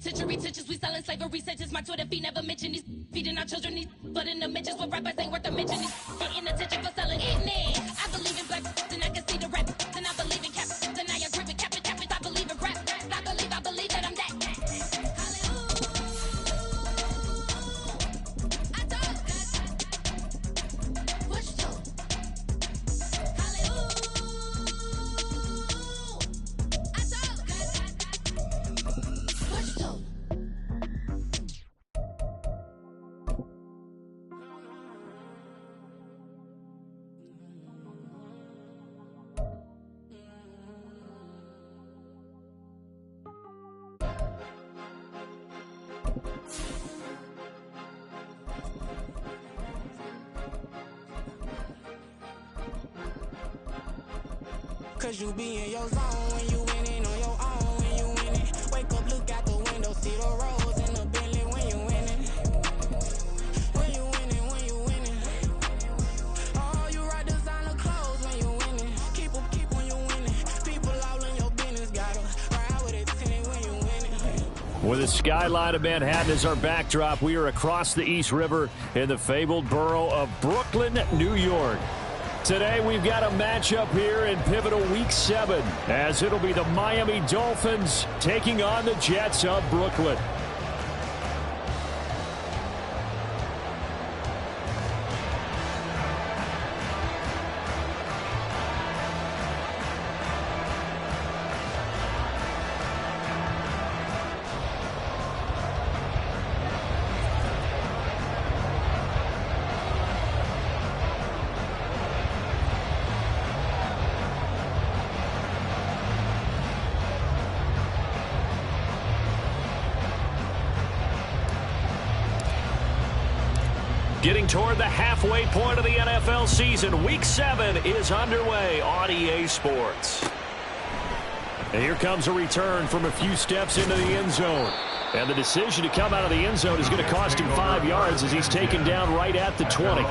Century teachers, we selling slavery sentences. My Twitter feed never mention these. Feeding our children these. But in the mentions with rappers ain't worth the mention. Getting attention for selling it. I believe in black, then I can see the rap. Then I believe in cap, then I agree with cap. I believe in rap. I believe that I'm that. I don't. Push to. I don't. Push to. Cause you be in your zone when you winning on your own when you winning. Wake up, look out the window, see the rose in the Bentley when you winning. When you winning. Oh, you ride designer clothes when you winning. Keep when you winning. People all in your business, gotta ride with it tinted when you winning. With the skyline of Manhattan as our backdrop, we are across the East River in the fabled borough of Brooklyn, New York. Today, we've got a matchup here in pivotal Week 7, as it'll be the Miami Dolphins taking on the Jets of Brooklyn. Getting toward the halfway point of the NFL season, Week 7 is underway on EA Sports. And here comes a return from a few steps into the end zone. And the decision to come out of the end zone is going to cost him 5 yards as he's taken down right at the 20.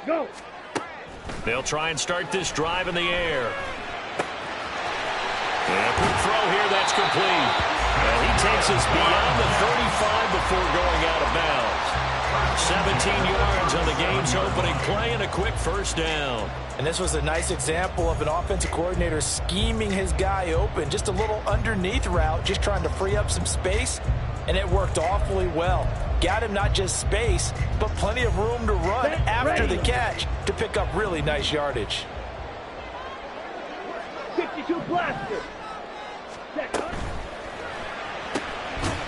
Go. They'll try and start this drive in the air. And a quick throw here, that's complete. And he takes us beyond the 35 before going out of bounds. 17 yards on the game's opening play and a quick first down. And this was a nice example of an offensive coordinator scheming his guy open. Just a little underneath route, just trying to free up some space, and it worked awfully well. Got him not just space, but plenty of room to run after the catch to pick up really nice yardage. 52 blaster.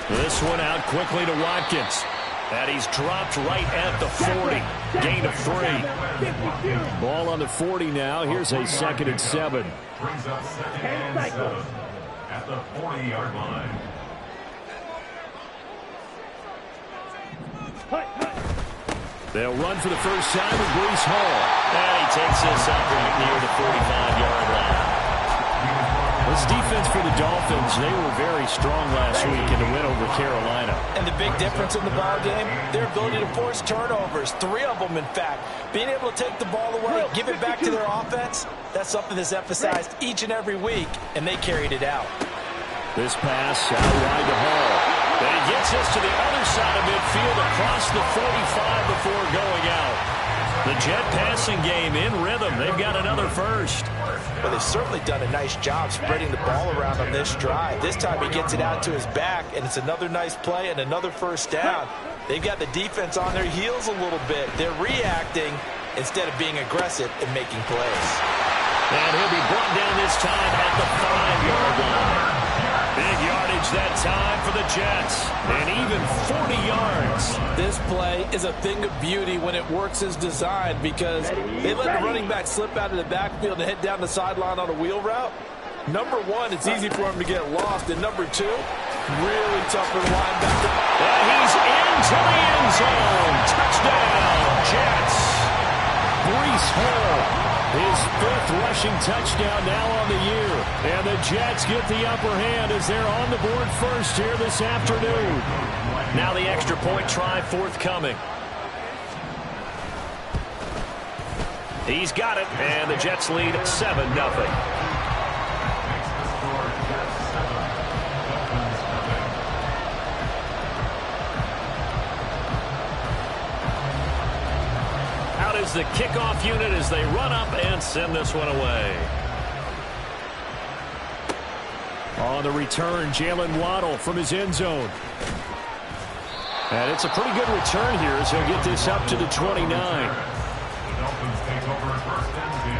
This one out quickly to Watkins. And he's dropped right at the 40. Gain of 3. Ball on the 40 now. Here's a 2nd and 7. Brings up 2nd and 7 at the 40-yard line. They'll run for the first time with Breece Hall. And he takes this up right near the 45-yard line. This defense for the Dolphins, they were very strong last week in the win over Carolina. And the big difference in the ball game, their ability to force turnovers, 3 of them in fact. Being able to take the ball away, give it back to their offense, that's something that's emphasized each and every week, and they carried it out. This pass out wide to Hall. And he gets us to the other side of midfield across the 45 before going out. The Jet passing game in rhythm. They've got another first. Well, they've certainly done a nice job spreading the ball around on this drive. This time he gets it out to his back, and it's another nice play and another first down. They've got the defense on their heels a little bit. They're reacting instead of being aggressive and making plays. And he'll be brought down this time at the 5-yard line. Big yardage that time for the Jets. And even 40 yards. This play is a thing of beauty when it works as designed because they let the running back slip out of the backfield and head down the sideline on a wheel route. Number one, it's easy for him to get lost. And number two, really tough for the linebacker. And he's into the end zone. Touchdown, Jets. Breece Hall. His 5th rushing touchdown now on the year. And the Jets get the upper hand as they're on the board first here this afternoon. Now the extra point try forthcoming. He's got it, and the Jets lead 7-0. Is the kickoff unit as they run up and send this one away. On the return, Jalen Waddle from his end zone. And it's a pretty good return here as he'll get this up to the 29. The Dolphins take over first and 10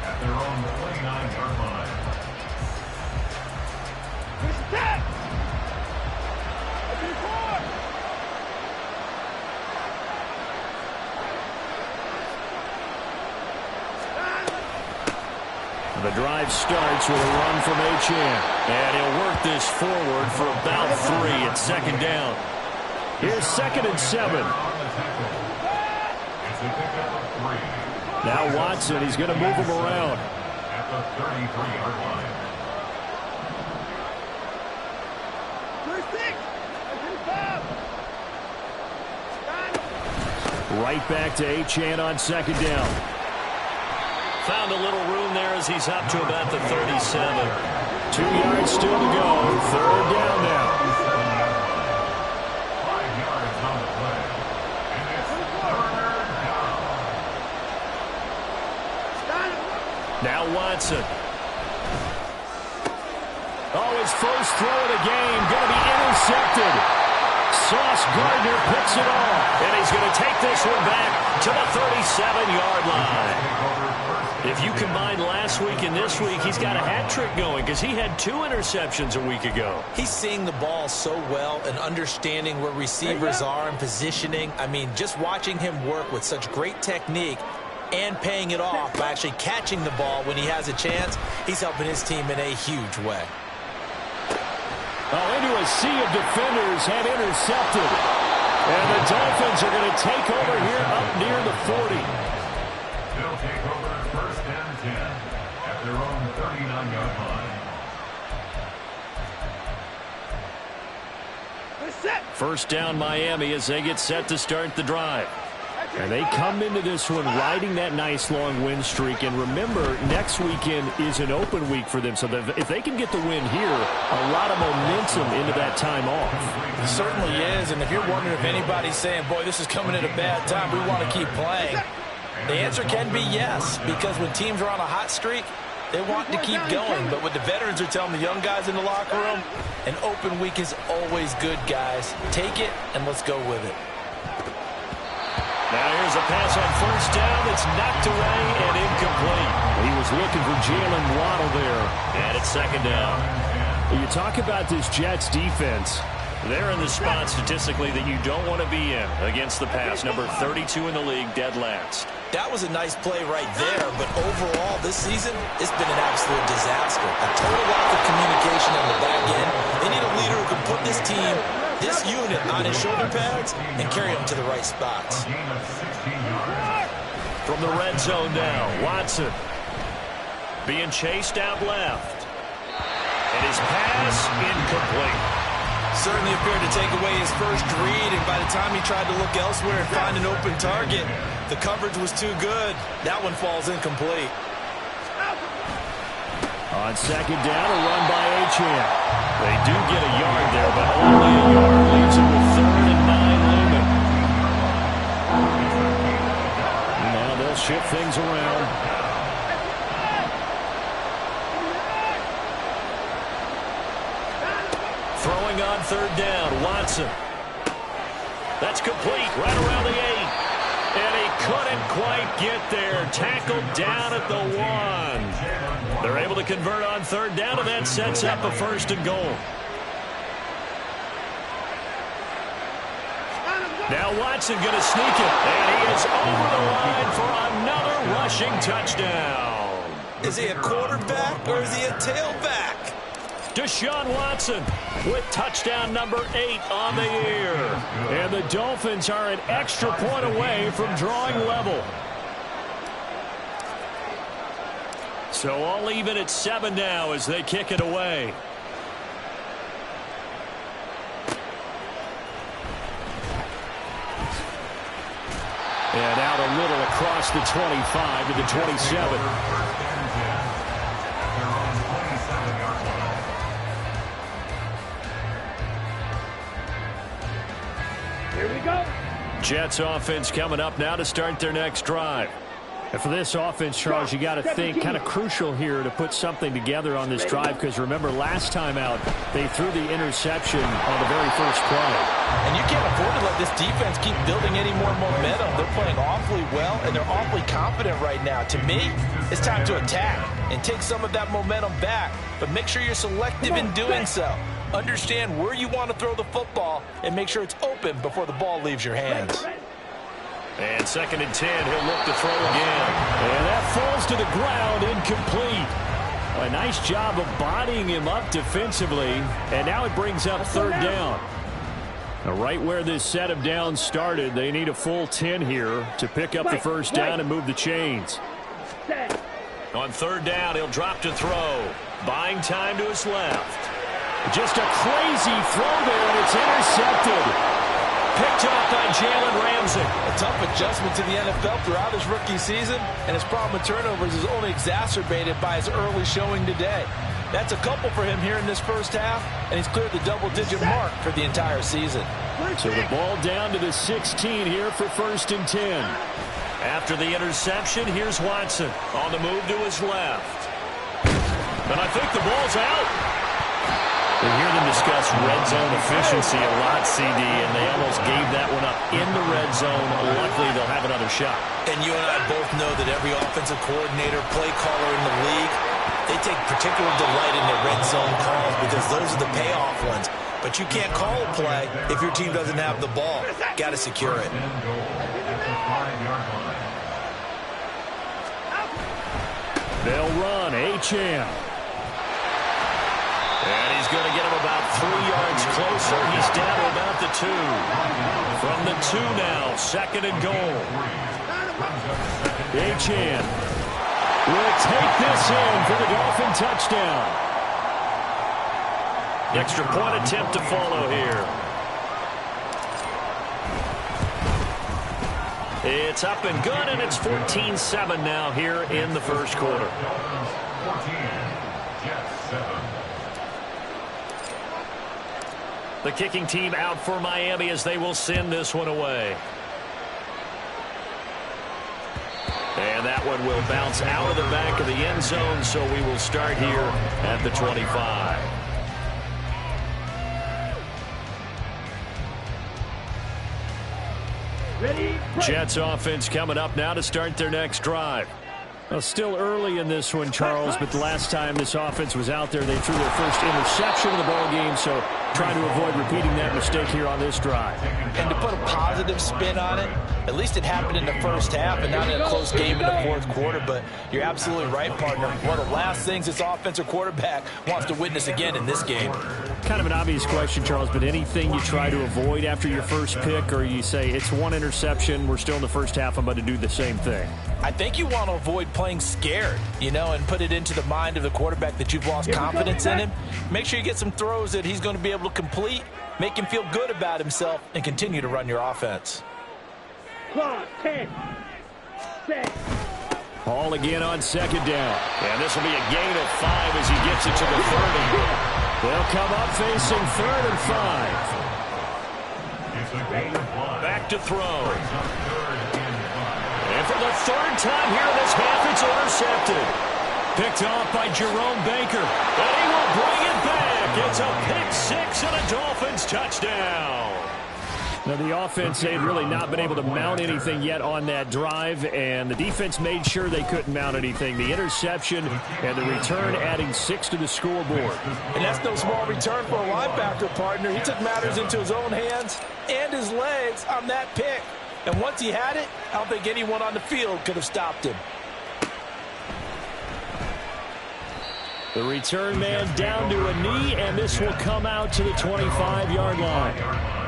at their own 29-yard line. The drive starts with a run from Achane. And he'll work this forward for about 3 at second down. Here's 2nd and 7. Now Watson, he's going to move him around. At the 33-yard line. Right back to Achane on second down. Found a little room there as he's up to about the 37. 2 yards still to go. 3rd down now. 5 yards on the play. And it's 3rd down. Now Watson. Oh, his first throw of the game going to be intercepted. Sauce Gardner picks it off. And he's going to take this one back to the 37-yard line. If you combine last week and this week, he's got a hat trick going because he had 2 interceptions a week ago. He's seeing the ball so well and understanding where receivers are and positioning. I mean, just watching him work with such great technique and paying it off by actually catching the ball when he has a chance, he's helping his team in a huge way. Well, into a sea of defenders and intercepted. And the Dolphins are going to take over here up near the 40. They'll take over first and 10 at their own 39-yard line. First down Miami as they get set to start the drive. And they come into this one riding that nice long win streak. And remember, next weekend is an open week for them. So if they can get the win here, a lot of momentum into that time off. It certainly is. And if you're wondering if anybody's saying, boy, this is coming at a bad time, we want to keep playing, the answer can be yes. Because when teams are on a hot streak, they want to keep going. But what the veterans are telling the young guys in the locker room, an open week is always good, guys. Take it and let's go with it. Now here's a pass on first down. It's knocked away and incomplete. He was looking for Jalen Waddle there. And it's second down. You talk about this Jets defense. They're in the spot statistically that you don't want to be in against the pass. Number 32 in the league, dead last. That was a nice play right there, but overall this season, it's been an absolute disaster. A total lack of communication on the back end. They need a leader who can put this team, this unit, on his shoulder pads and carry them to the right spots. From the red zone now, Watson being chased out left. And his pass incomplete. Certainly appeared to take away his first read, and by the time he tried to look elsewhere and find an open target, the coverage was too good. That one falls incomplete. On second down, a run by Achane. They do get a yard there, but only a yard. Leaves it with 3rd and 9 looming. Now they'll shift things around. Throwing on third down, Watson. That's complete, right around the 8. And he couldn't quite get there. Tackled down at the 1. They're able to convert on third down, and that sets up a 1st and goal. Now Watson going to sneak it, and he is over the line for another rushing touchdown. Is he a quarterback or is he a tailback? Deshaun Watson with touchdown number 8 on the year. And the Dolphins are an extra point away from drawing level. So all even at 7 now as they kick it away. And out a little across the 25 to the 27. Here we go. Jets offense coming up now to start their next drive. And for this offense, Charles, you got to think kind of crucial here to put something together on this drive, because remember last time out they threw the interception on the very first play. And you can't afford to let this defense keep building any more momentum. They're playing awfully well, and they're awfully confident right now. To me, it's time to attack and take some of that momentum back, but make sure you're selective in doing so. Understand where you want to throw the football and make sure it's open before the ball leaves your hands. And 2nd and 10, he'll look to throw again. And that falls to the ground, incomplete. A nice job of bodying him up defensively, and now it brings up 3rd down. Now, right where this set of downs started, they need a full 10 here to pick up the first down and move the chains. On 3rd down, he'll drop to throw. Buying time to his left. Just a crazy throw there, and it's intercepted. Picked off by Jalen Ramsey. A tough adjustment to the NFL throughout his rookie season, and his problem with turnovers is only exacerbated by his early showing today. That's a couple for him here in this first half, and he's cleared the double-digit mark for the entire season. So the ball down to the 16 here for 1st and 10. After the interception, here's Watson on the move to his left. And I think the ball's out. We hear them discuss red zone efficiency a lot, CD, and they almost gave that one up in the red zone. Luckily, they'll have another shot. And you and I both know that every offensive coordinator, play caller in the league, they take particular delight in their red zone calls because those are the payoff ones. But you can't call a play if your team doesn't have the ball. Got to secure it. They'll run. Achane. And he's going to get him about 3 yards closer. He's down to about the 2. From the 2 now, 2nd and goal. Achane will take this in for the Dolphin touchdown. Extra point attempt to follow here. It's up and good, and it's 14-7 now here in the first quarter. 14, Jets 7. The kicking team out for Miami as they will send this one away. And that one will bounce out of the back of the end zone, so we will start here at the 25. Ready? Jets offense coming up now to start their next drive. Well, still early in this one, Charles, but the last time this offense was out there, they threw their first interception of the ball game, so trying to avoid repeating that mistake here on this drive. And to put a positive spin on it, at least it happened in the first half and not in a close game in the fourth quarter. But you're absolutely right, partner. One of the last things this offensive quarterback wants to witness again in this game. Kind of an obvious question, Charles, but anything you try to avoid after your first pick, or you say it's one interception, we're still in the first half, I'm about to do the same thing? I think you want to avoid playing scared, and put it into the mind of the quarterback that you've lost confidence in him. Make sure you get some throws that he's going to be able to complete, make him feel good about himself, and continue to run your offense. Clock, 10, 6. Hall again on 2nd down. And this will be a gain of 5 as he gets it to the 30. They'll come up facing 3rd and 5. It's a gain of 5. Back to throw. And for the 3rd time here in this half, it's intercepted. Picked off by Jerome Baker. And he will bring it back. It's a pick-6 and a Dolphins touchdown. Now, the offense, they've really not been able to mount anything yet on that drive, and the defense made sure they couldn't mount anything. The interception and the return adding 6 to the scoreboard. And that's no small return for a linebacker, partner. He took matters into his own hands and his legs on that pick. And once he had it, I don't think anyone on the field could have stopped him. The return man down to a knee, and this will come out to the 25-yard line.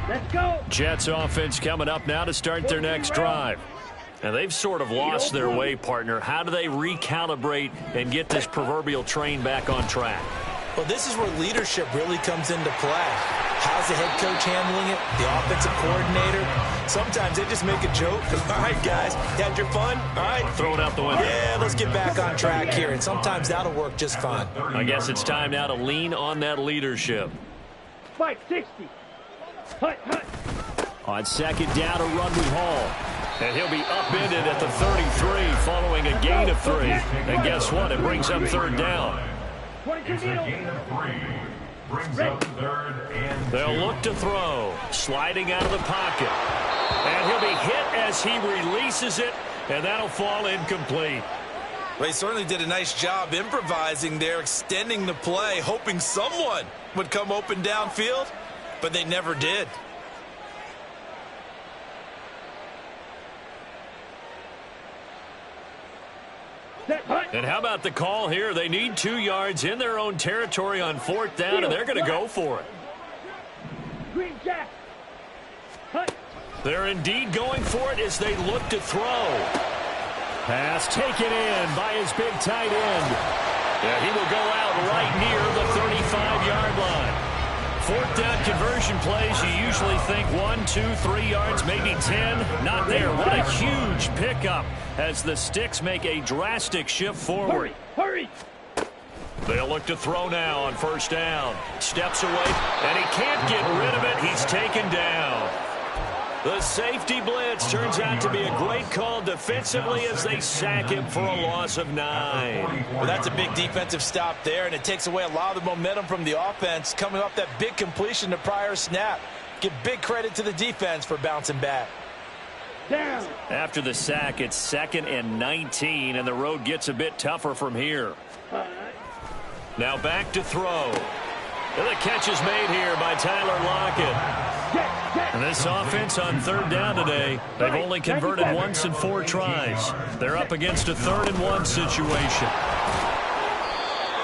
Let's go. Jets offense coming up now to start their next drive. And they've sort of lost their way, partner. How do they recalibrate and get this proverbial train back on track? Well, this is where leadership really comes into play. How's the head coach handling it? The offensive coordinator? Sometimes they just make a joke. All right, guys, you had your fun? All right. Throw it out the window. Yeah, let's get back on track here. And sometimes that'll work just fine. I guess it's time now to lean on that leadership. Spike 60. Hut, hut. On second down, a run with Hall. And he'll be upended at the 33 following a gain of 3. And guess what? It brings up third down. It's a gain of 3. Brings up third and 2. They'll look to throw. Sliding out of the pocket. And he'll be hit as he releases it. And that'll fall incomplete. Well, he certainly did a nice job improvising there, extending the play, hoping someone would come open downfield. But they never did. And how about the call here? They need 2 yards in their own territory on fourth down, and they're going to go for it. Green Jack. Hut. They're indeed going for it as they look to throw. Pass taken in by his big tight end. Yeah, he will go out right near the 35-yard line. Fourth down conversion plays, you usually think 1, 2, 3 yards, maybe 10. Not there. What a huge pickup as the Sticks make a drastic shift forward. Hurry! They'll look to throw now on first down. Steps away, and he can't get rid of it. He's taken down. The safety blitz turns out to be a great call defensively as they sack him for a loss of 9. Well, that's a big defensive stop there, and it takes away a lot of the momentum from the offense coming off that big completion to prior snap. Give big credit to the defense for bouncing back. Down. After the sack, it's 2nd and 19, and the road gets a bit tougher from here. Now back to throw. And the catch is made here by Tyler Lockett. And this offense on third down today, they've only converted once in 4 tries. They're up against a 3rd and 1 situation.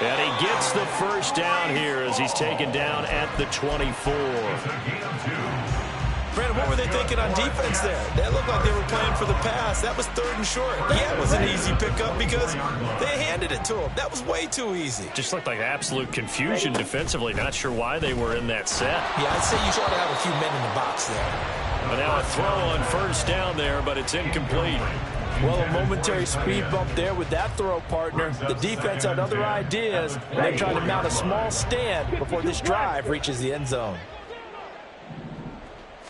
And he gets the first down here as he's taken down at the 24. Brandon, what were they thinking on defense there? That looked like they were playing for the pass. That was 3rd and short. Yeah, it was an easy pickup because they handed it to him. That was way too easy. Just looked like absolute confusion defensively. Not sure why they were in that set. Yeah, I'd say you ought to have a few men in the box there. But now a throw on first down there, but it's incomplete. Well, a momentary speed bump there with that throw, partner. The defense had other ideas, and they're trying to mount a small stand before this drive reaches the end zone.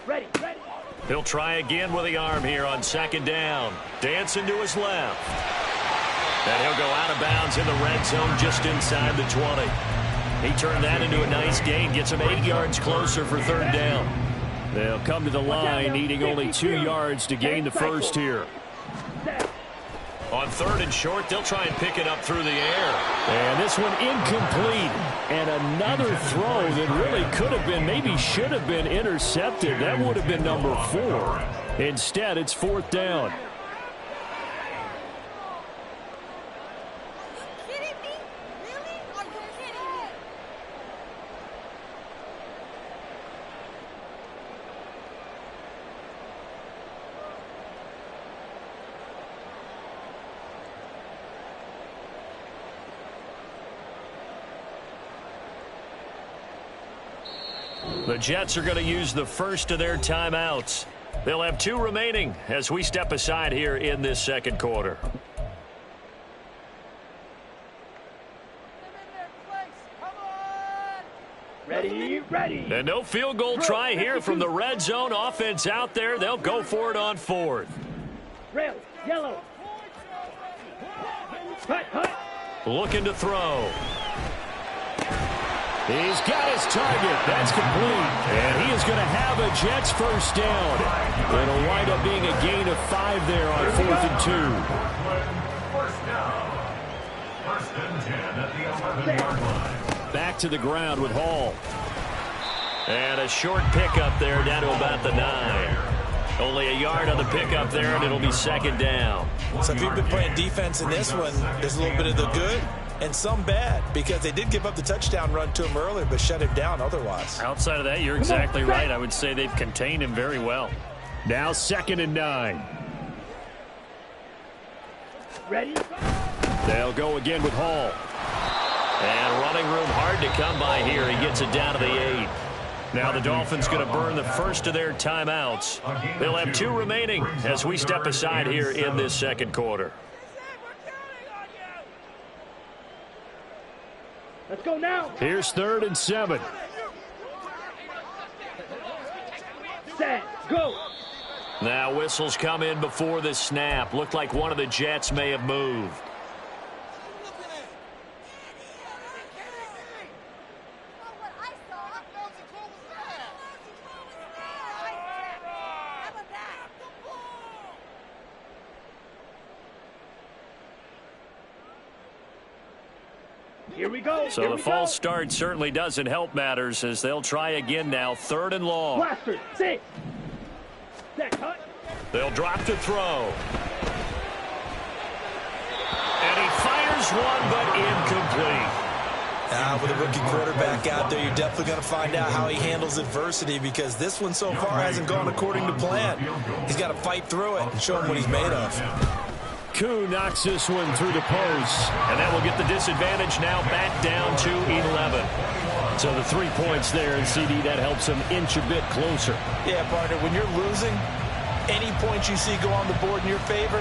Ready, ready. He'll try again with the arm here on second down. Dancing to his left. And he'll go out of bounds in the red zone just inside the 20. He turned that into a nice gain. Gets him 8 yards closer for third down. They'll come to the line needing only 2 yards to gain the first here. On 3rd and short, they'll try and pick it up through the air. And this one incomplete. And another throw that really could have been, maybe should have been intercepted. That would have been number 4. Instead, it's 4th down. The Jets are going to use the first of their timeouts. They'll have 2 remaining as we step aside here in this second quarter. Ready, ready. And no field goal try here from the red zone. Offense out there. They'll go for it on 4th. Rail, yellow. Hut, hut. Looking to throw. He's got his target. That's complete. And he is going to have a Jets first down. It'll wind up being a gain of 5 there on 4th and 2. First down. 1st and 10 at the 11-yard line. Back to the ground with Hall. And a short pickup there down to about the 9. Only a yard on the pickup there, and it'll be 2nd down. So if you've been playing defense in this one, there's a little bit of the good and some bad, because they did give up the touchdown run to him earlier, but shut him down otherwise. Outside of that, you're exactly right. I would say they've contained him very well. Now 2nd and 9. Ready? They'll go again with Hall. And running room hard to come by here. He gets it down to the 8. Now the Dolphins going to burn the first of their timeouts. They'll have 2 remaining as we step aside here in this second quarter. Let's go now. Here's 3rd and 7. Set. Go. Now whistles come in before the snap. Looked like one of the Jets may have moved. Here we go. So the false start certainly doesn't help matters as they'll try again now. 3rd and long. Blaster. 6. Set. Cut. They'll drop to throw. And he fires one, but incomplete. With a rookie quarterback out there, you're definitely going to find out how he handles adversity because this one so far hasn't gone according to plan. He's got to fight through it and show him what he's made of. Koo knocks this one through the post, and that will get the disadvantage now back down to 11. So the 3 points there, and CD, that helps them inch a bit closer. Yeah, partner, when you're losing, any points you see go on the board in your favor,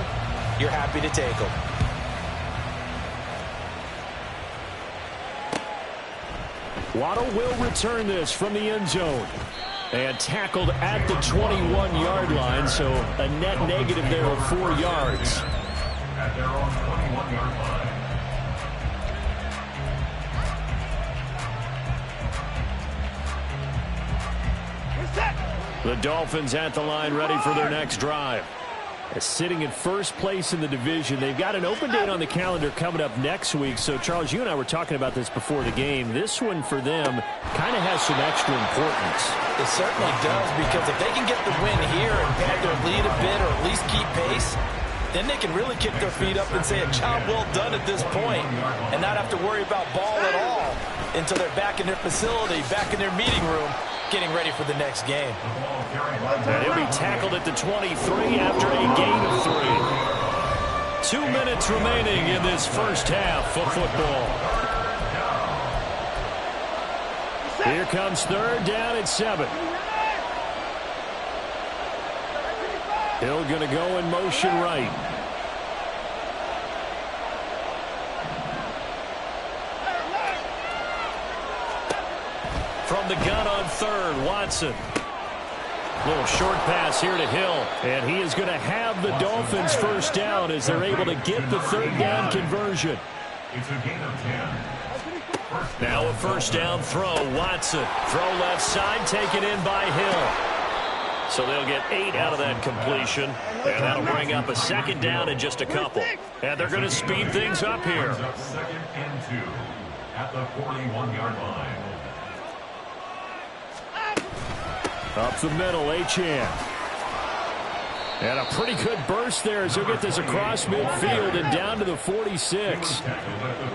you're happy to take them. Waddle will return this from the end zone. And tackled at the 21-yard line, so a net negative there of 4 yards. At their own 21-yard line. The Dolphins at the line ready for their next drive. Sitting in first place in the division. They've got an open date on the calendar coming up next week. So, Charles, you and I were talking about this before the game. This one for them kind of has some extra importance. It certainly does, because if they can get the win here and pad their lead a bit or at least keep pace, then they can really kick their feet up and say a job well done at this point and not have to worry about ball at all until they're back in their facility, back in their meeting room, getting ready for the next game. And he'll be tackled at the 23 after a gain of 3. 2 minutes remaining in this first half of football. Here comes 3rd down at 7. Hill going to go in motion right. From the gun on 3rd, Watson. Little short pass here to Hill, and he is going to have the Dolphins first down as they're able to get the 3rd down conversion. It's a gain of 10. Now a first down throw, Watson. Throw left side, taken in by Hill. So they'll get 8 out of that completion, and that'll bring up a 2nd down in just a couple. And they're going to speed things up here. 2nd and 2 at the 41-yard line. Up the middle, Achane. And a pretty good burst there as he'll get this across midfield and down to the 46.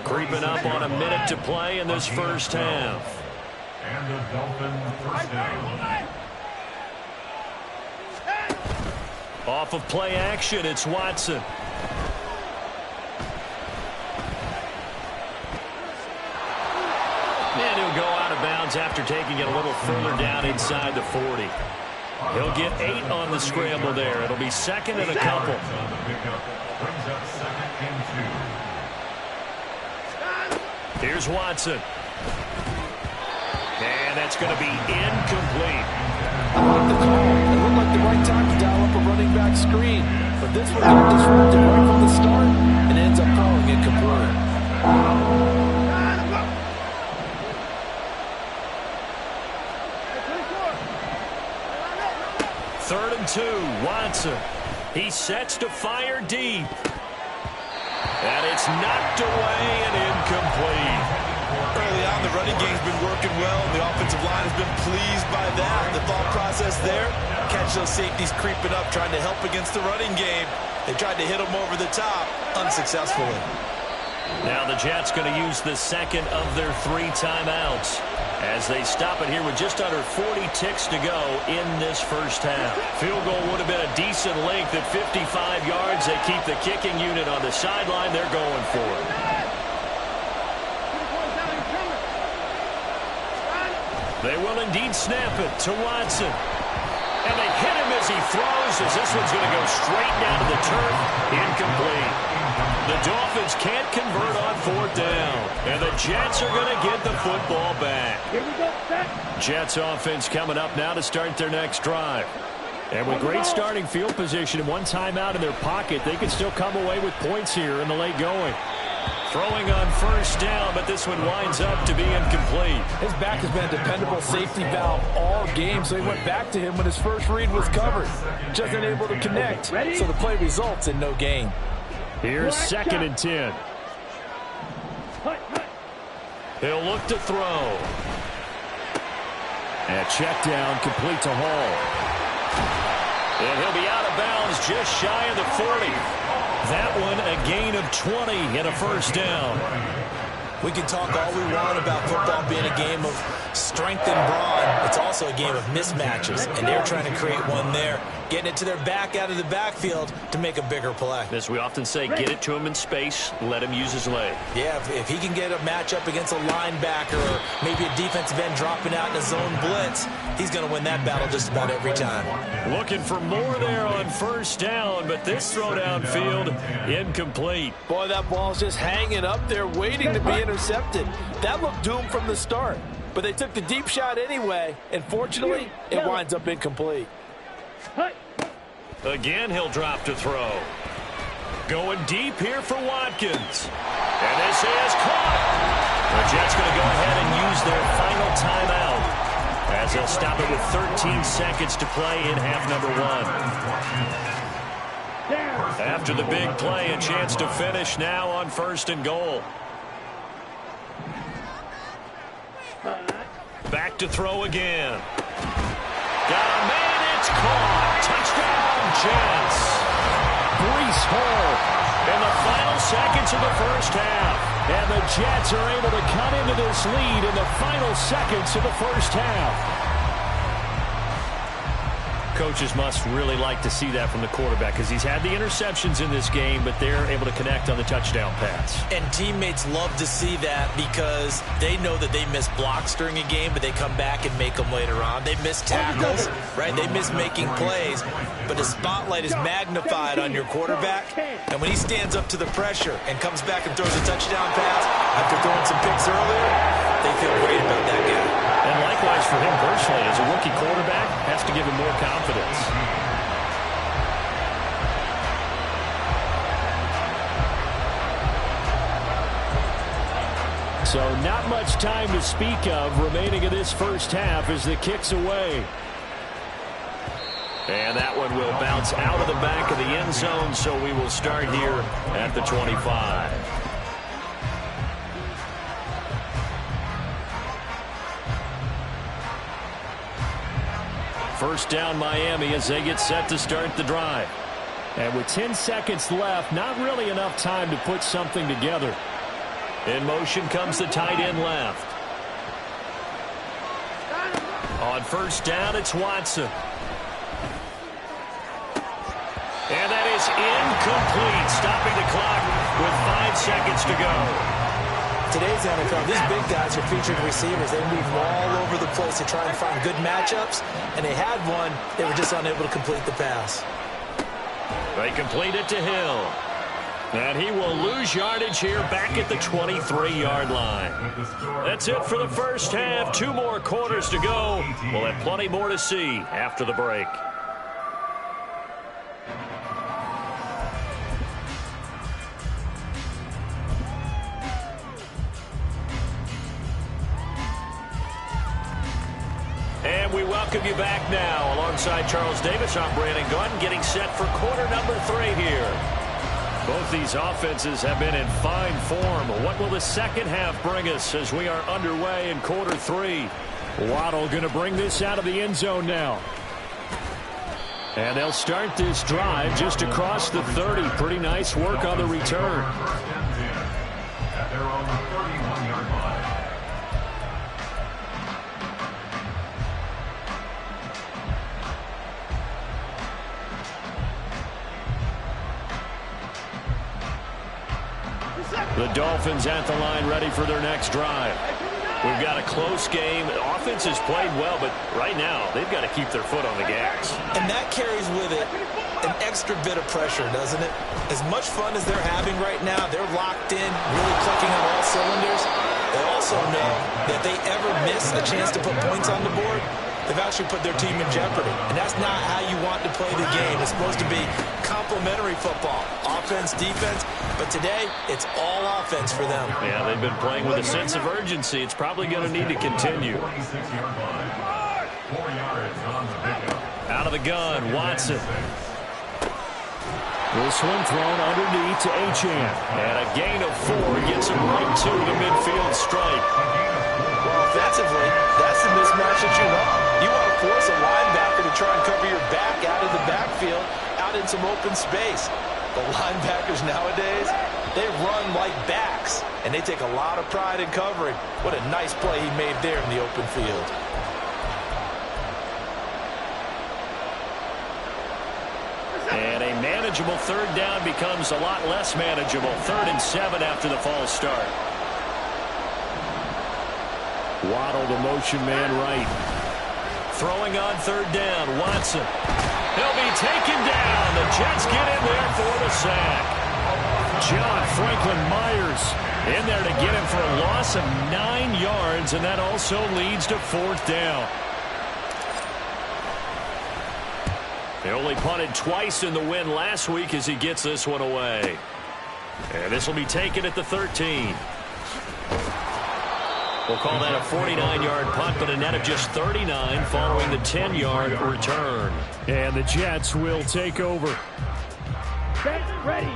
Creeping up on a minute to play in this first half. And the Dolphin first down. Off of play action, it's Watson. And he'll go out of bounds after taking it a little further down inside the 40. He'll get 8 on the scramble there. It'll be 2nd and a couple. Here's Watson. And that's going to be incomplete. I like the call. It looked like the right time to dial up a running back screen. But this one got disrupted right from the start and ends up falling incomplete. 3rd and 2, Watson. He sets to fire deep. And it's knocked away and incomplete. Early on, the running game's been working well, and the offensive line has been pleased by that. The thought process there, catch those safeties creeping up, trying to help against the running game. They tried to hit them over the top, unsuccessfully. Now the Jets going to use the second of their 3 timeouts as they stop it here with just under 40 ticks to go in this first half. Field goal would have been a decent length at 55 yards. They keep the kicking unit on the sideline. They're going for it. They will indeed snap it to Watson. And they hit him as he throws, as this one's going to go straight down to the turf. Incomplete. The Dolphins can't convert on 4th down. And the Jets are going to get the football back. Here we go, set. Jets offense coming up now to start their next drive. And with great starting field position and 1 timeout in their pocket, they can still come away with points here in the late going. Throwing on 1st down, but this one winds up to be incomplete. His back has been a dependable safety valve all game, so he went back to him when his first read was covered. Just unable to connect, so the play results in no gain. Here's 2nd and 10. He'll look to throw. And check down, complete to Hall. And he'll be out of bounds just shy of the 40. That one a gain of 20 and a 1st down. We can talk all we want about football being a game of strength and brawn. It's also a game of mismatches, and they're trying to create one there, getting it to their back out of the backfield to make a bigger play. As we often say, get it to him in space, let him use his leg. Yeah, if he can get a matchup against a linebacker or maybe a defensive end dropping out in a zone blitz, he's going to win that battle just about every time. Looking for more there on 1st down, but this throw downfield incomplete. Boy, that ball's just hanging up there waiting to be intercepted. That looked doomed from the start, but they took the deep shot anyway, and fortunately, it winds up incomplete. Again, he'll drop to throw. Going deep here for Watkins. And this is caught. The Jets going to go ahead and use their final timeout as they'll stop it with 13 seconds to play in half number 1. After the big play, a chance to finish now on 1st and goal. Back to throw again. Got a man, it's caught. Touchdown, Jets. Breece Hall in the final seconds of the first half. And the Jets are able to cut into this lead in the final seconds of the first half. Coaches must really like to see that from the quarterback because he's had the interceptions in this game, but they're able to connect on the touchdown pass. And teammates love to see that because they know that they miss blocks during a game, but they come back and make them later on. They miss tackles, right? They miss making plays, but the spotlight is magnified on your quarterback, and when he stands up to the pressure and comes back and throws a touchdown pass after throwing some picks earlier, they feel great about that guy. And likewise for him personally, as a rookie quarterback, has to give him more confidence. So not much time to speak of remaining in this first half as the kick's away. And that one will bounce out of the back of the end zone, so we will start here at the 25. First down Miami as they get set to start the drive. And with 10 seconds left, not really enough time to put something together. In motion comes the tight end left. On 1st down, it's Watson. And that is incomplete, stopping the clock with 5 seconds to go. Today's NFL, these big guys are featured receivers. They move all over the place to try and find good matchups, and they had one. They were just unable to complete the pass. They complete it to Hill. And he will lose yardage here back at the 23-yard line. That's it for the first half. 2 more quarters to go. We'll have plenty more to see after the break. And we welcome you back now. Alongside Charles Davis, I'm Brandon Gunn, getting set for quarter number 3 here. Both these offenses have been in fine form. What will the second half bring us as we are underway in quarter 3? Waddle going to bring this out of the end zone now. And they'll start this drive just across the 30. Pretty nice work on the return. their own 31-yard line. The Dolphins at the line ready for their next drive. We've got a close game. The offense has played well, but right now they've got to keep their foot on the gas. And that carries with it an extra bit of pressure, doesn't it? As much fun as they're having right now, they're locked in, really clicking on all cylinders. They also know that they ever miss a chance to put points on the board, they've actually put their team in jeopardy. And that's not how you want to play the game. It's supposed to be complementary football, offense, defense. But today, it's all offense for them. Yeah, they've been playing with a sense of urgency. It's probably going to need to continue. 46-yard line. 4 yards on the pickup. Out of the gun, Watson. This one thrown underneath to Achane. And a gain of 4 gets him right to the midfield stripe. Well, offensively, that's the mismatch that you want. You want to force a linebacker to try and cover your back out of the backfield, out in some open space. The linebackers nowadays, they run like backs, and they take a lot of pride in covering. What a nice play he made there in the open field. And a manageable third down becomes a lot less manageable. 3rd and 7 after the false start. Waddle, the motion man right. Throwing on 3rd down, Watson. He'll be taken down. The Jets get in there for the sack. John Franklin Myers in there to get him for a loss of 9 yards, and that also leads to 4th down. They only punted twice in the win last week as he gets this one away. And this will be taken at the 13. We'll call that a 49-yard punt, but a net of just 39 following the 10-yard return. And the Jets will take over. Set, ready.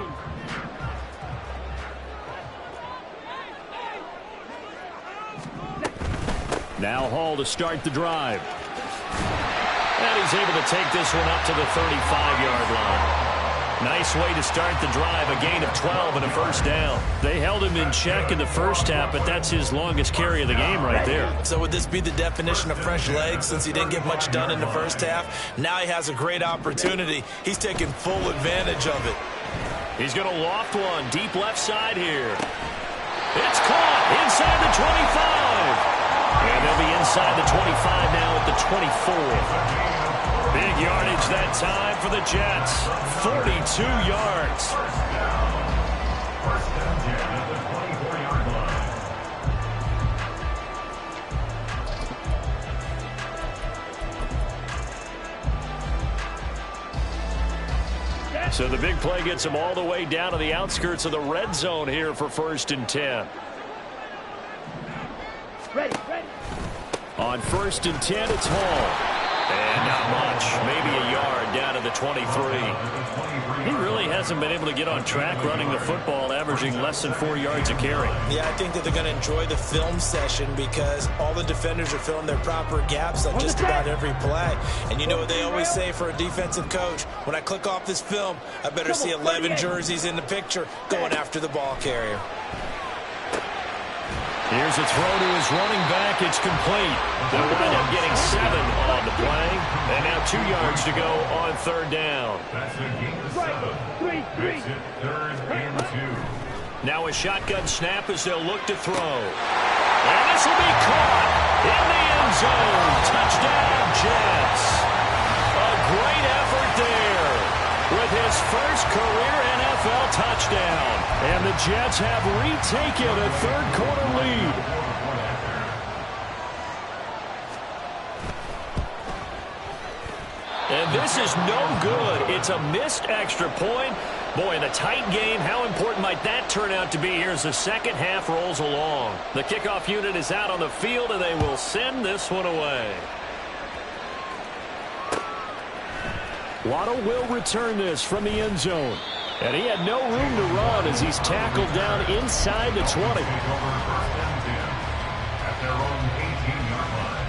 Now Hall to start the drive. And he's able to take this one up to the 35-yard line. Nice way to start the drive, a gain of 12 and a 1st down. They held him in check in the first half, but that's his longest carry of the game right there. So would this be the definition of fresh legs since he didn't get much done in the first half? Now he has a great opportunity. He's taking full advantage of it. He's going to loft one deep left side here. It's caught inside the 25. And they'll be inside the 25 now at the 24. Big yardage that time for the Jets. 42 yards. First and 10 at the 24-yard line. So the big play gets him all the way down to the outskirts of the red zone here for 1st and 10. Ready, ready. On 1st and 10, it's Hall. And not much, maybe a yard down to the 23. He really hasn't been able to get on track running the football, averaging less than 4 yards a carry. Yeah, I think that they're going to enjoy the film session because all the defenders are filling their proper gaps on just about every play. And you know what they always say for a defensive coach? When I click off this film, I better see 11 jerseys in the picture going after the ball carrier. Here's a throw to his running back. It's complete. They'll wind up getting 7 on the play. And now 2 yards to go on 3rd down. That's a gain of 7. Makes it 3rd and 2. Now a shotgun snap as they'll look to throw. And this will be caught in the end zone. Touchdown, Jets. A great effort there with his first career NFL touchdown. And the Jets have retaken a 3rd quarter lead. And this is no good. It's a missed extra point. Boy, in a tight game, how important might that turn out to be here as the second half rolls along? The kickoff unit is out on the field, and they will send this one away. Waddle will return this from the end zone. And he had no room to run as he's tackled down inside the 20. Take over 1st and 10 at their own 18-yard line.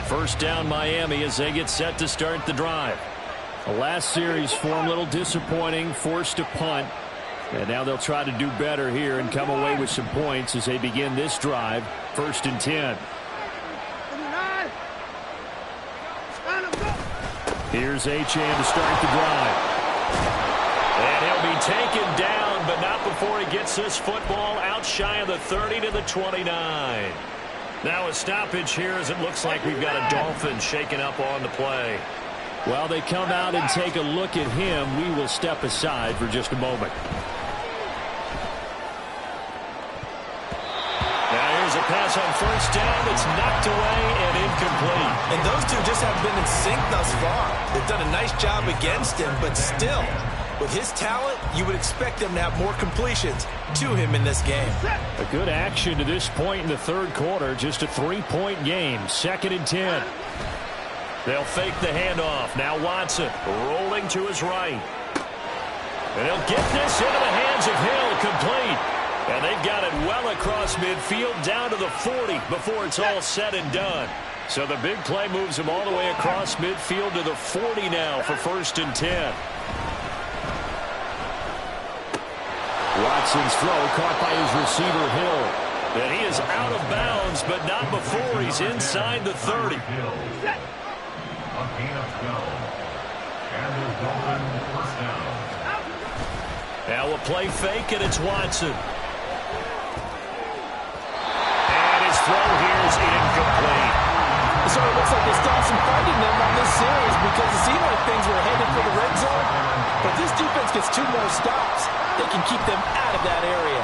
1st down Miami as they get set to start the drive. The last series for him, a little disappointing, forced to punt. And now they'll try to do better here and come away with some points as they begin this drive. 1st and 10. Here's Achane to start the drive. And he'll be taken down, but not before he gets this football out shy of the 30 to the 29. Now a stoppage here as it looks like we've got a Dolphin shaken up on the play. While they come out and take a look at him, we will step aside for just a moment. Here's a pass on 1st down. It's knocked away and incomplete. And those two just haven't been in sync thus far. They've done a nice job against him, but still, with his talent, you would expect them to have more completions to him in this game. A good action to this point in the 3rd quarter. Just a 3-point game. 2nd and 10. They'll fake the handoff. Now Watson rolling to his right. And he'll get this into the hands of Hill, complete. And they've got it well across midfield down to the 40 before it's all said and done. So the big play moves him all the way across midfield to the 40 now for 1st and 10. Watson's throw caught by his receiver, Hill. And he is out of bounds, but not before he's inside the 30. Now a play fake, and it's Watson. And his throw here is incomplete. So it looks like they stopped some fighting them on this series because it seemed like things were headed for the red zone. But this defense gets 2 more stops. They can keep them out of that area.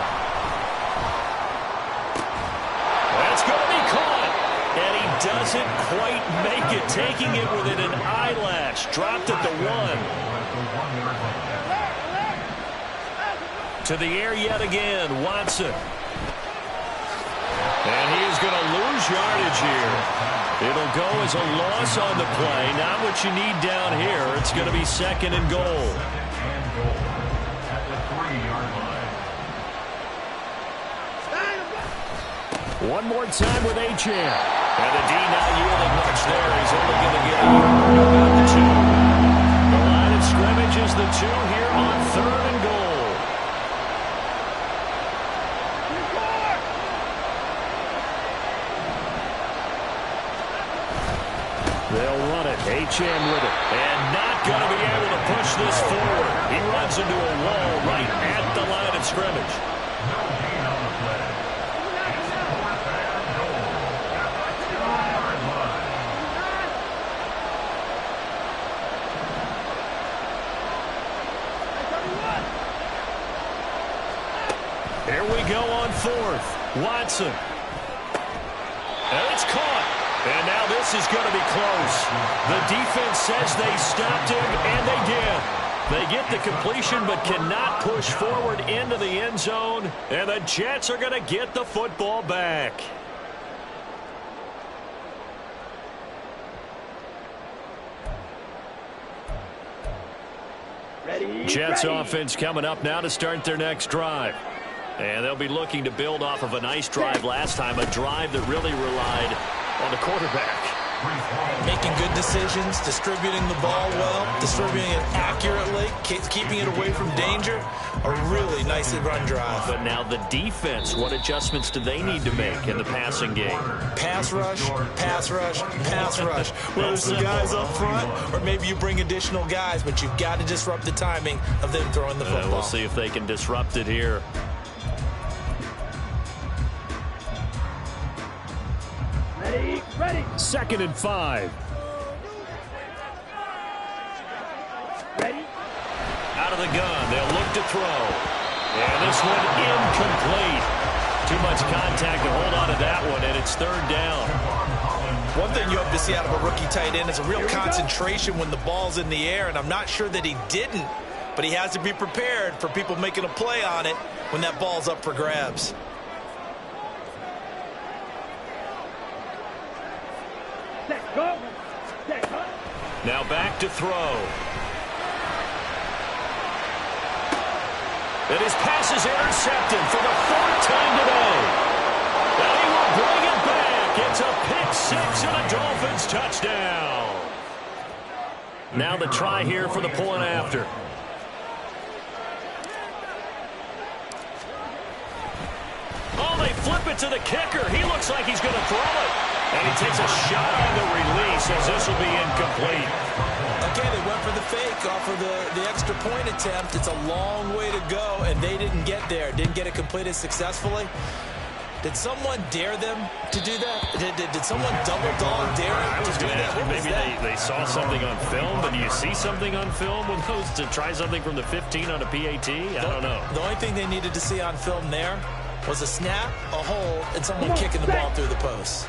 That's going to be caught. And he doesn't quite make it, taking it within an eyelash. Dropped at the 1. To the air yet again, Watson. And he is going to lose yardage here. It'll go as a loss on the play. Not what you need down here. It's going to be 2nd and goal. One more time with Achane. And the D not yielding much there. He's only going to get a yard about the 2. The line of scrimmage is the 2 here on 3rd and goal. They'll run it. Achane with it. And not going to be able to push this forward. He runs into a wall right at the line of scrimmage. Here we go on 4th. Watson. And it's caught. And now this is going to be close. The defense says they stopped him, and they did. They get the completion but cannot push forward into the end zone. And the Jets are going to get the football back. Jets offense coming up now to start their next drive. And they'll be looking to build off of a nice drive last time, a drive that really relied on the quarterback. Making good decisions, distributing the ball well, distributing it accurately, keeping it away from danger. A really nicely run drive. But now the defense, what adjustments do they need to make in the passing game? Pass rush, pass rush, pass rush. Whether it's the guys up front or maybe you bring additional guys, but you've got to disrupt the timing of them throwing the football. We'll see if they can disrupt it here. Ready. 2nd and 5. Ready. Out of the gun, they'll look to throw. And this one incomplete. Too much contact to hold on to that one, and it's 3rd down. One thing you hope to see out of a rookie tight end is a real concentration when the ball's in the air, and I'm not sure that he didn't, but he has to be prepared for people making a play on it when that ball's up for grabs. Go. Now back to throw. And his pass is intercepted for the 4th time today. And he will bring it back. It's a pick 6 and a Dolphins touchdown. Now the try here for the point after. Oh, they flip it to the kicker. He looks like he's going to throw it. And he takes a shot on the release as this will be incomplete. Okay, they went for the fake off of the extra point attempt. It's a long way to go, and they didn't get there. Didn't get it completed successfully. Did someone dare them to do that? Did someone double dog dare them to do that? Maybe they saw something on film, but do you see something on film with those to try something from the 15 on a PAT? I don't know. The only thing they needed to see on film there was a snap, a hold, and someone kicking the ball through the post.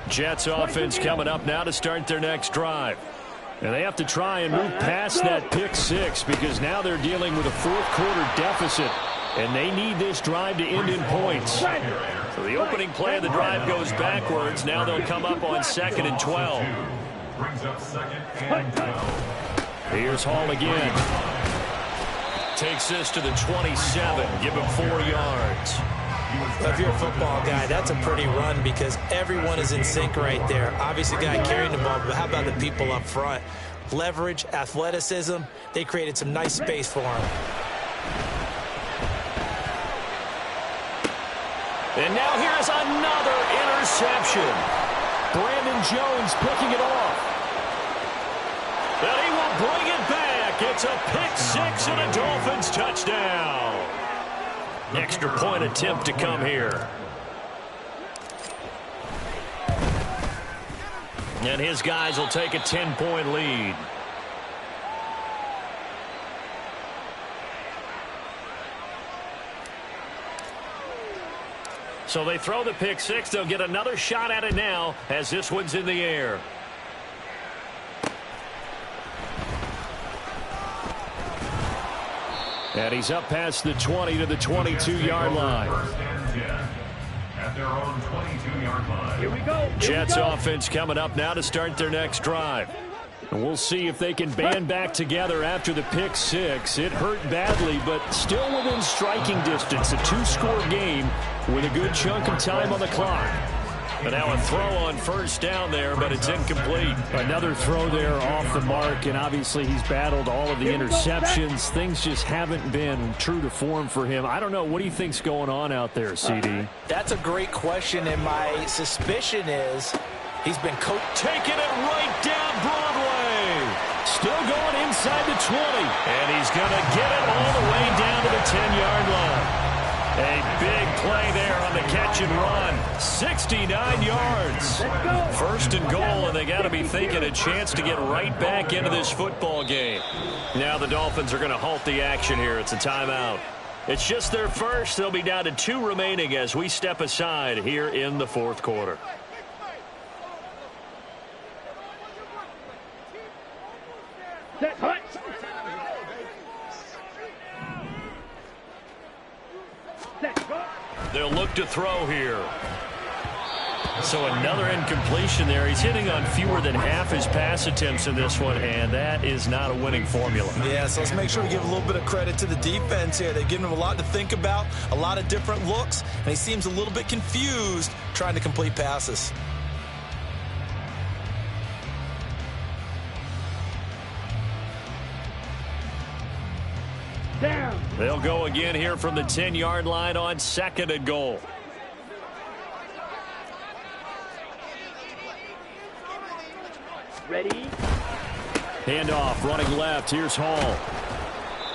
Jets offense coming up now to start their next drive. And they have to try and move past that pick six because now they're dealing with a fourth-quarter deficit, and they need this drive to end in points. So the opening play of the drive goes backwards. Now they'll come up on 2nd and 12. Brings up 2nd and 12. Here's Hall again. Takes this to the 27. Give him 4 yards. If you're a football guy, that's a pretty run because everyone is in sync right there. Obviously, the guy carrying the ball, but how about the people up front? Leverage, athleticism, they created some nice space for him. And now here's another interception. Brandon Jones picking it off. And he will bring it back. It's a pick six and a Dolphins touchdown. Extra point attempt to come here. And his guys will take a 10-point lead. So they throw the pick six. They'll get another shot at it now as this one's in the air. And he's up past the 20 to the 22-yard line. At their own 22-yard line. Here we go. Jets offense coming up now to start their next drive. And we'll see if they can band back together after the pick six. It hurt badly, but still within striking distance. A 2-score game with a good chunk of time on the clock. And now a throw on first down there, but it's incomplete. Another throw there off the mark, and obviously he's battled all of the interceptions. Things just haven't been true to form for him. I don't know. What do you think's going on out there, CD? That's a great question, and my suspicion is he's been taking it right down Broadway. Still going inside the 20. And he's going to get it all the way down to the 10-yard line. A big play there on the catch and run. 69 yards. First and goal, and they got to be thinking a chance to get right back into this football game. Now the Dolphins are going to halt the action here. It's a timeout. It's just their first. They'll be down to 2 remaining as we step aside here in the fourth quarter. Set, hut. They'll look to throw here. So another incompletion there. He's hitting on fewer than half his pass attempts in this one, and that is not a winning formula. Yeah, so let's make sure we give a little bit of credit to the defense here. They've given him a lot to think about, a lot of different looks, and he seems a little bit confused trying to complete passes. Down. They'll go again here from the 10-yard line on 2nd and goal. Ready. Handoff, running left. Here's Hall.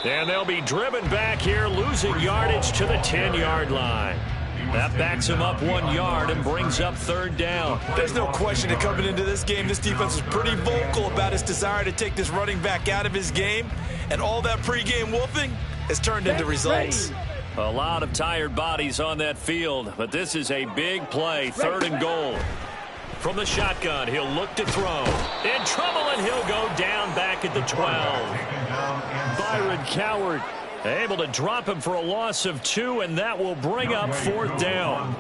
And they'll be driven back here, losing yardage to the 10-yard line. That backs him up 1 yard and brings up 3rd down. There's no question that coming into this game, this defense was pretty vocal about its desire to take this running back out of his game. And all that pregame wolfing has turned into results. A lot of tired bodies on that field, but this is a big play, 3rd and goal. From the shotgun, he'll look to throw. In trouble, and he'll go down back at the 12. Byron Coward able to drop him for a loss of 2, and that will bring up 4th down.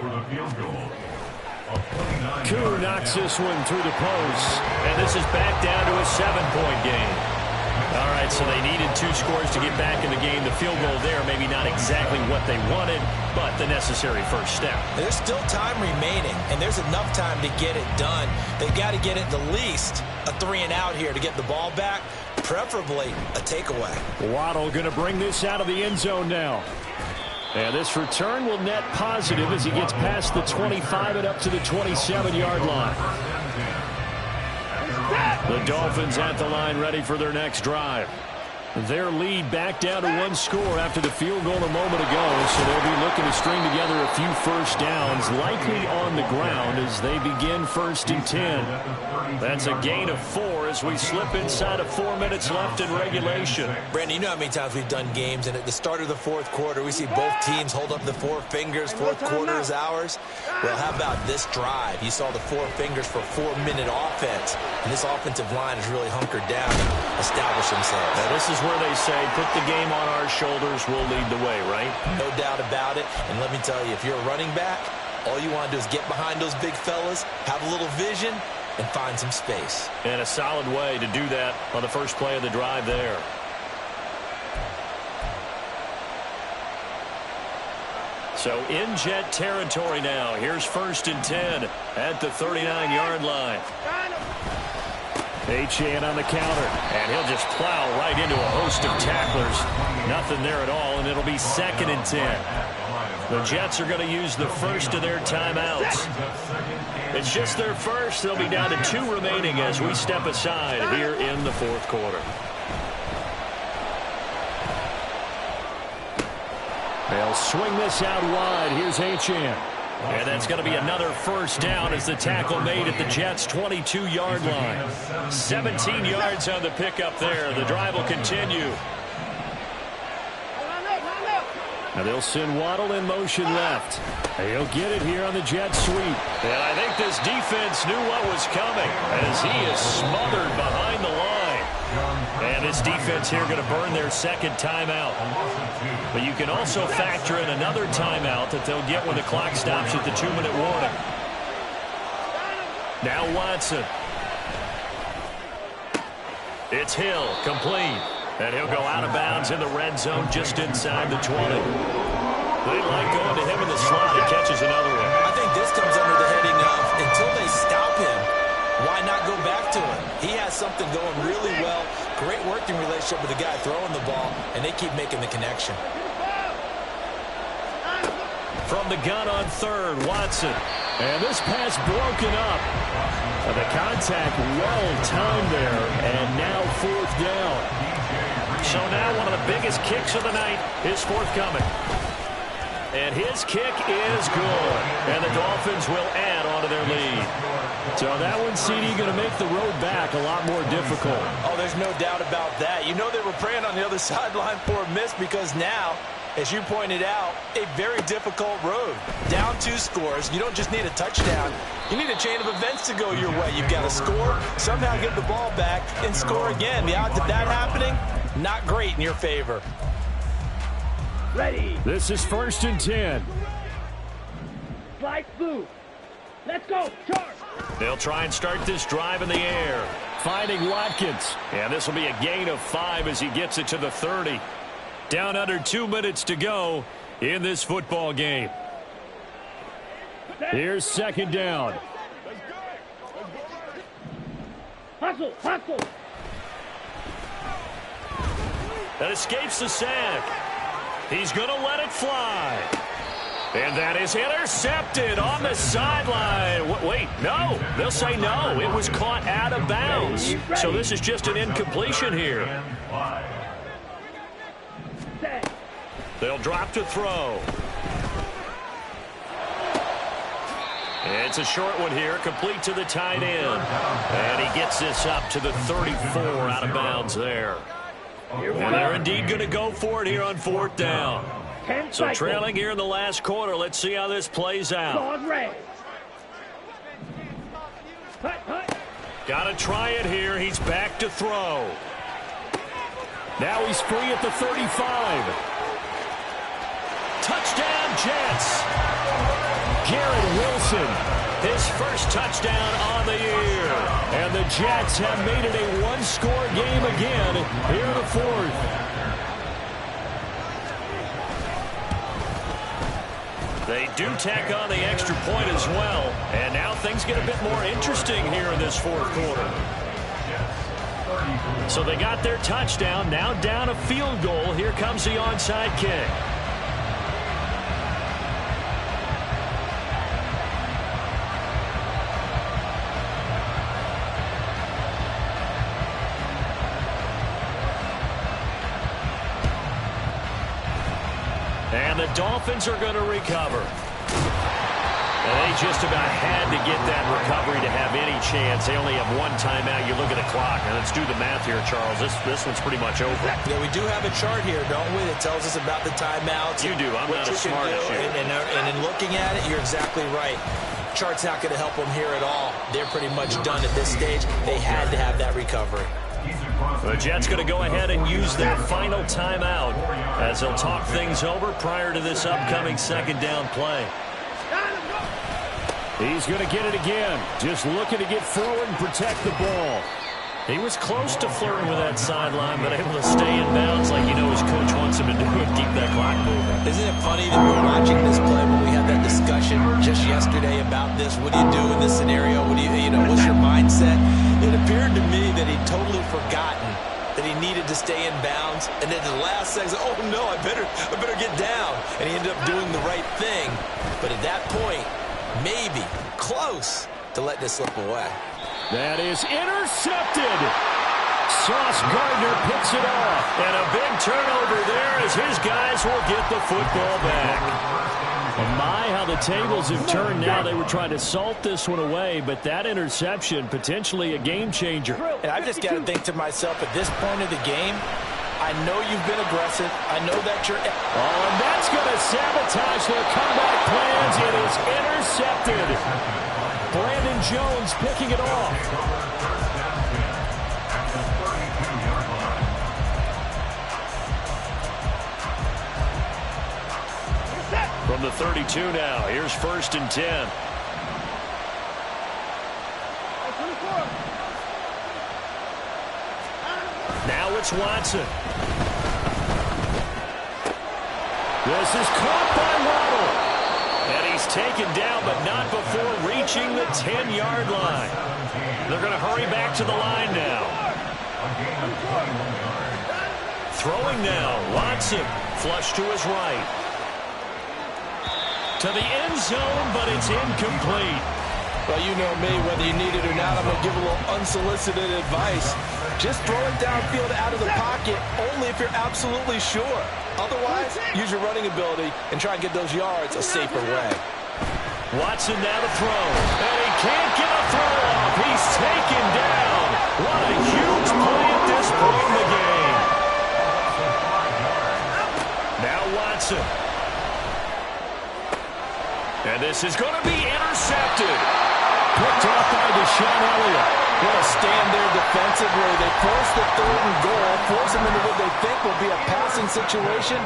Koo knocks this one through the post, and this is back down to a 7-point game. All right, so they needed 2 scores to get back in the game. The field goal there, maybe not exactly what they wanted, but the necessary first step. There's still time remaining, and there's enough time to get it done. They've got to get it at least a 3-and-out here to get the ball back. preferably a takeaway. Waddle going to bring this out of the end zone now. And this return will net positive as he gets past the 25 and up to the 27-yard line. The Dolphins at the line ready for their next drive. Their lead back down to one score after the field goal a moment ago, so they'll be looking to string together a few first downs, likely on the ground as they begin 1st and 10. That's a gain of 4 as we slip inside of 4 minutes left in regulation. Brandon, you know how many times we've done games, and at the start of the fourth quarter, we see both teams hold up the 4 fingers, fourth quarter is ours. Well, how about this drive? You saw the 4 fingers for 4-minute offense, and this offensive line has really hunkered down and established themselves. Now, this is where they say, put the game on our shoulders, we'll lead the way, right? No doubt about it. And let me tell you, if you're a running back, all you want to do is get behind those big fellas, have a little vision, and find some space. And a solid way to do that on the first play of the drive there. So in Jet territory now. Here's 1st and 10 at the 39-yard line. Achane on the counter, and he'll just plow right into a host of tacklers. Nothing there at all, and it'll be 2nd and 10. The Jets are going to use the first of their timeouts. It's just their first. They'll be down to 2 remaining as we step aside here in the fourth quarter. They'll swing this out wide. Here's Achane. And that's going to be another first down as the tackle made at the Jets' 22-yard line. 17 yards on the pickup there. The drive will continue. Now they'll send Waddle in motion left. He'll get it here on the jet sweep. And I think this defense knew what was coming as he is smothered behind the line. And this defense here going to burn their 2nd timeout. But you can also factor in another timeout that they'll get when the clock stops at the 2-minute warning. Now Watson. It's Hill, complete. And he'll go out of bounds in the red zone just inside the 20. They like going to him in the slot. He catches another one. I think this comes under the heading of until they stop him, why not go back to him? He has something going really well. Great working relationship with the guy throwing the ball, and they keep making the connection. From the gun on 3rd, Watson. And this pass broken up. The contact well timed there, and now 4th down. So now one of the biggest kicks of the night is forthcoming. And his kick is good. And the Dolphins will add on to their lead. So that one, CD, going to make the road back a lot more difficult. Oh, there's no doubt about that. You know they were praying on the other sideline for a miss because now, as you pointed out, a very difficult road. Down 2 scores. You don't just need a touchdown. You need a chain of events to go your way. You've got to score, somehow get the ball back, and score again. The odds of that happening, not great in your favor. Ready. This is 1st and 10. Slide through. Let's go. Charge. They'll try and start this drive in the air. Finding Watkins. And this will be a gain of 5 as he gets it to the 30. Down under 2 minutes to go in this football game. Here's 2nd down. Hustle. Hustle. That escapes the sack. He's going to let it fly. And that is intercepted on the sideline. Wait, no. They'll say no. It was caught out of bounds. So this is just an incompletion here. They'll drop to throw. It's a short one here, complete to the tight end. And he gets this up to the 34 out of bounds there. And they're indeed going to go for it here on 4th down. So trailing here in the last quarter. Let's see how this plays out. Got to try it here. He's back to throw. Now he's free at the 35. Touchdown, Jets. Garrett Wilson. His first touchdown on the year. And the Jets have made it a one-score game again here in the 4th. They do tack on the extra point as well. And now things get a bit more interesting here in this 4th quarter. So they got their touchdown, now down a field goal. Here comes the onside kick. And the Dolphins are going to recover. And they just about had to get that recovery to have any chance. They only have one timeout. You look at the clock. Now let's do the math here, Charles. This one's pretty much over. Yeah, we do have a chart here, don't we, that tells us about the timeouts. You do. I'm not as smart as you. And in looking at it, you're exactly right. Chart's not going to help them here at all. They're pretty much done at this stage. They had to have that recovery. The Jets going to go ahead and use their final timeout as they'll talk things over prior to this upcoming second down play. He's going to get it again. Just looking to get forward and protect the ball. He was close to flirting with that sideline, but able to stay in bounds like his coach wants him to do and keep that clock moving. Isn't it funny that we're watching this play when we had that discussion just yesterday about this? What do you do in this scenario? What do what's your mindset? It appeared to me that he'd totally forgotten that he needed to stay in bounds, and then the last second, oh no, I better get down. And he ended up doing the right thing. But at that point, maybe close to letting it slip away. That is intercepted. Sauce Gardner picks it off. And a big turnover there as his guys will get the football back. My, how the tables have turned now. They were trying to salt this one away, but that interception, potentially a game changer. And I've just got to think to myself, at this point of the game, I know you've been aggressive. I know that you're... Oh, and that's going to sabotage their comeback plans. It is intercepted. Brandon Jones picking it off. From the 32 now, here's 1st and 10. Now it's Watson. This is caught by Waddle. And he's taken down, but not before reaching the 10-yard line. They're going to hurry back to the line now. Throwing now, Watson. Flush to his right. To the end zone, but it's incomplete. Well, you know me, whether you need it or not, I'm going to give a little unsolicited advice. Just throw it downfield out of the pocket, only if you're absolutely sure. Otherwise, use your running ability and try and get those yards a safer way. Watson now to throw, and he can't get a throw off. He's taken down. What a huge play at this point in the game. Now Watson. And this is going to be intercepted. Picked off by Deshaun Elliott. What a stand there defensively. They force the 3rd and goal, force them into what they think will be a passing situation,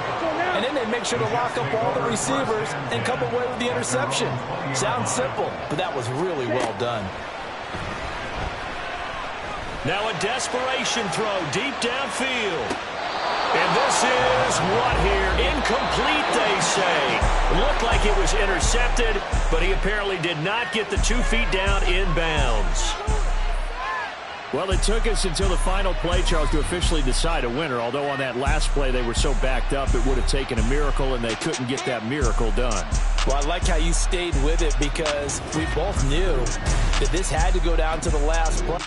and then they make sure to lock up all the receivers and come away with the interception. Sounds simple, but that was really well done. Now a desperation throw deep downfield. And this is what here? Incomplete, they say. Looked like it was intercepted, but he apparently did not get the 2 feet down in bounds. Well, it took us until the final play, Charles, to officially decide a winner, although on that last play they were so backed up it would have taken a miracle, and they couldn't get that miracle done. Well, I like how you stayed with it because we both knew that this had to go down to the last play.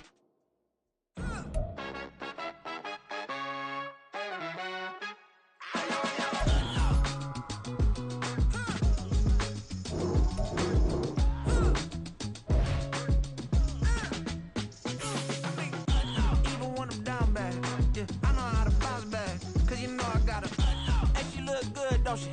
I know how to